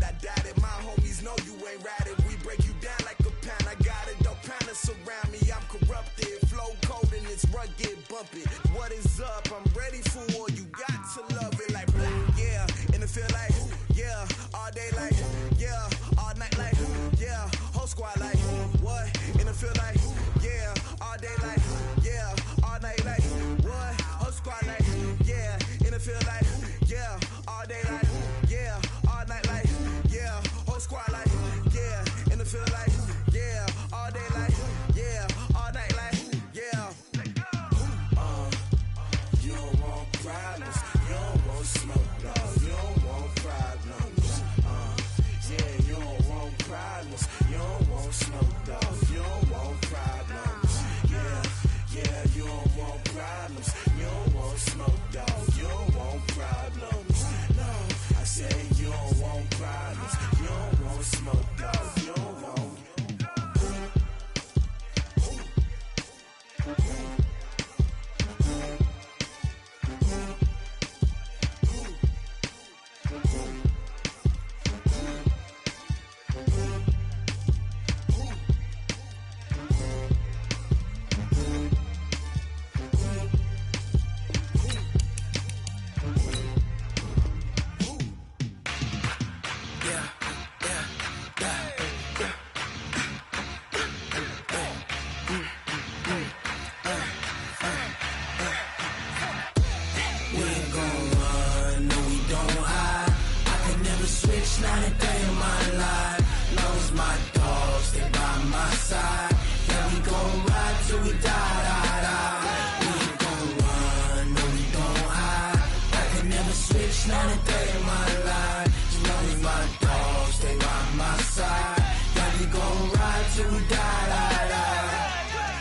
I doubt it. My homies know you ain't ratted. We break you down like a pound. I got it, don't pound us around me. I'm corrupted, flow cold and it's rugged, bumpy. What is up? I'm ready for war. You got to love it like yeah, and it feel like yeah, all day like yeah, all night like yeah, whole squad like what? And it feel like yeah, all day like yeah, all night like what? Whole squad like yeah, and it feel like yeah, all day like yeah, all night like yeah, whole squad like yeah, and it feel like yeah, all day like yeah, all night like yeah. You don't want problems, you don't want smoke, dog. You don't want problems. Yeah, you don't want problems, you don't want smoke, dog. You don't want problems. Yeah, you don't want problems, you don't want smoke, dog. You don't want problems. No, I say you don't want problems, you don't want smoke, dog. You don't want.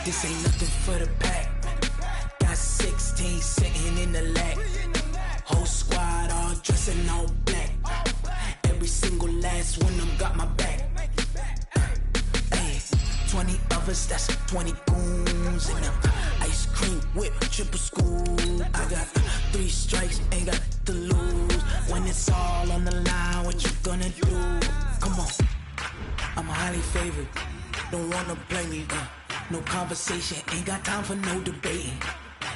This ain't nothing for the pack. Got 16 sitting in the lag. Whole squad all dressing all black. Every single last one of them got my back. Hey, 20 of us, that's 20 goons in them. Ice cream whip, triple school. I got 3 strikes, ain't got to lose. When it's all on the line, what you gonna do? Come on, I'm highly favored. Don't wanna play me, no conversation, ain't got time for no debating.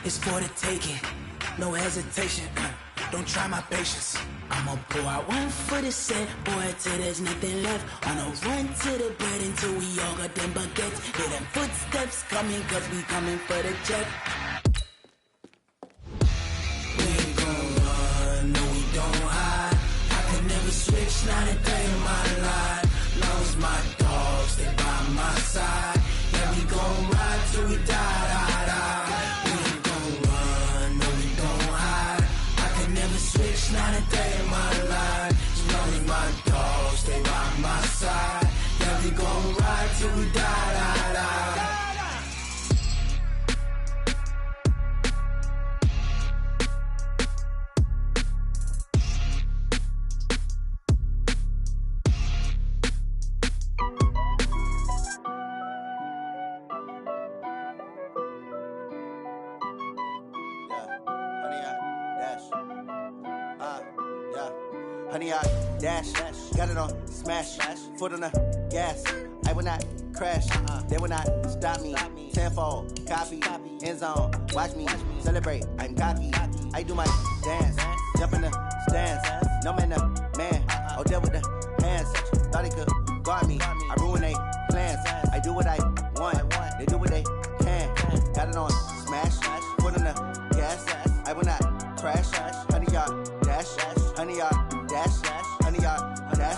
It's for the taking, no hesitation. Don't try my patience. I'ma pour out one for the set, boy, till there's nothing left. On a run to the bread until we all got them baguettes. Hear them footsteps coming, cause we coming for the check. We ain't gon' run, no we don't hide. I can never switch, not a day in my life. Lost my dogs, they by my side. Yeah, we gon' ride till we die. We ain't gon' run, no we don't hide. I can never switch, not a day in my life. As long as my dogs stay by my side. Yeah, we gon' ride till we die. Honey, I dash, got it on smash, foot on the gas. I will not crash, they will not stop me. Tenfold, copy, end zone, watch me celebrate. I'm cocky, I do my dance, jump in the stands. No man, the man, oh deal with the hands. Thought he could guard me, I ruin they plans. I do what I want, they do what they can. Got it on smash, foot on the gas. I will not crash, honey, y'all dash, honey, y'all dash, honey, y'all dash,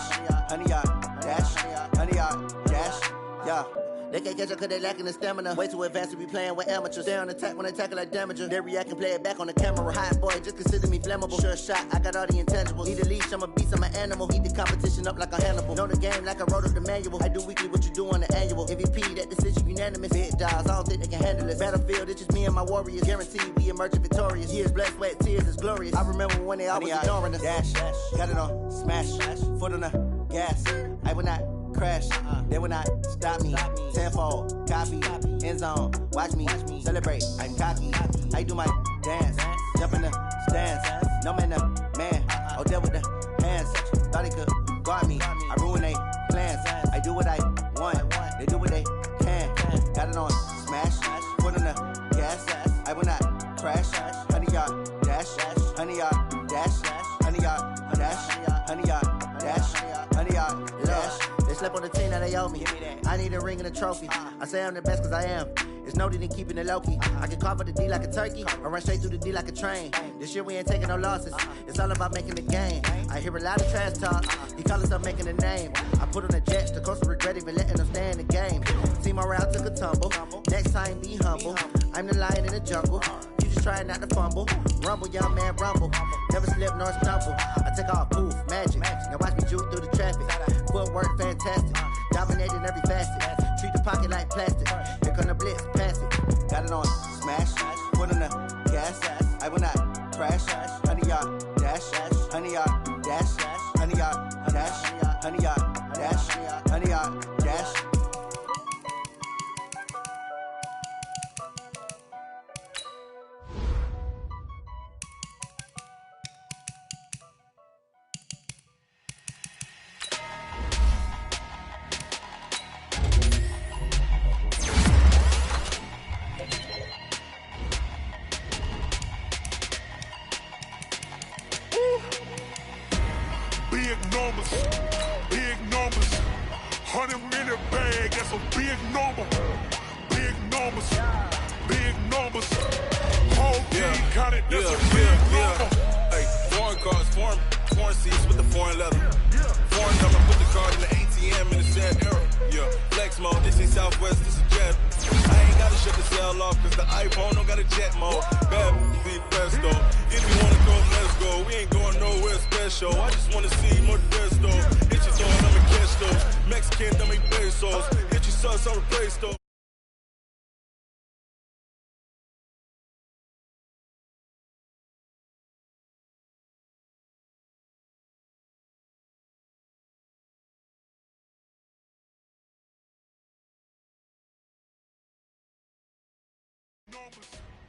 honey, y'all dash, honey, y'all dash, yeah. They can't catch up cause they lacking the stamina. Way too advanced to be playing with amateurs. Stay on attack when they tackle like damager. They react and play it back on the camera. Hot boy, just consider me flammable. Sure shot, I got all the intangibles. Need a leash, I'm a beast, I'm an animal. Eat the competition up like a Hannibal. Know the game like I wrote up the manual. I do weekly what you do on the annual. MVP, that decision unanimous. Big dogs, I don't think they can handle it. Battlefield, it's just me and my warriors. Guaranteed we emerge victorious. Years, blood, sweat, tears, is glorious. I remember when they always ignoring us. Dash, got it on smash, foot on the gas. I will not crash, they will not stop me. Tenfold, copy, end zone, watch me celebrate. I'm cocky, I do my dance, jump in the stands. No man, man, oh there with the hands. Thought he could guard me, I ruin they plans. I do what I want, they do what they can. Got it on smash, foot on the gas. I will not crash. 100-yard dash, 100-yard dash, 100-yard dash, 100-yard dash, 100-yard dash. They slept on the team that they owe me. I need a ring and a trophy. I say I'm the best cause I am. It's noted in keeping it low-key. I can carve up the D like a turkey or run straight through the D like a train. This year we ain't taking no losses. It's all about making the game. I hear a lot of trash talk. He call himself making a name. I put on the Jets. The coach will regret even letting them stay in the game. Team around took a tumble. Next time be humble. I'm the lion in the jungle. You just trying not to fumble. Rumble, young man, rumble. Never slip nor stumble. I take off, poof, magic. Now watch me juke through the traffic. Footwork fantastic. Dominating every facet. Treat the pocket like plastic. Here come the blitz, pass it. Got it on smash, foot on the gas. I will not crash. 100-yard dash, 100-yard dash, 100-yard dash, 100-yard dash, 100-yard dash. Big numbers, 100-minute bag, that's a big number. Big numbers, big numbers. Whole team counted, that's a big number. Hey, foreign cars, foreign seats with the foreign leather. Foreign number, put the card in the ATM in the sad era. Yeah, flex mode, this ain't Southwest, this is jet. I ain't gotta shut the cell off, cause the iPhone don't got a jet mode. Bad be pesto. If you wanna go, let's go. We ain't going nowhere special. I just wanna see more desto. Hit your thought, I'ma catch those. Mexican, dummy pesos. Hit your sus, I'll replace those. Numbers.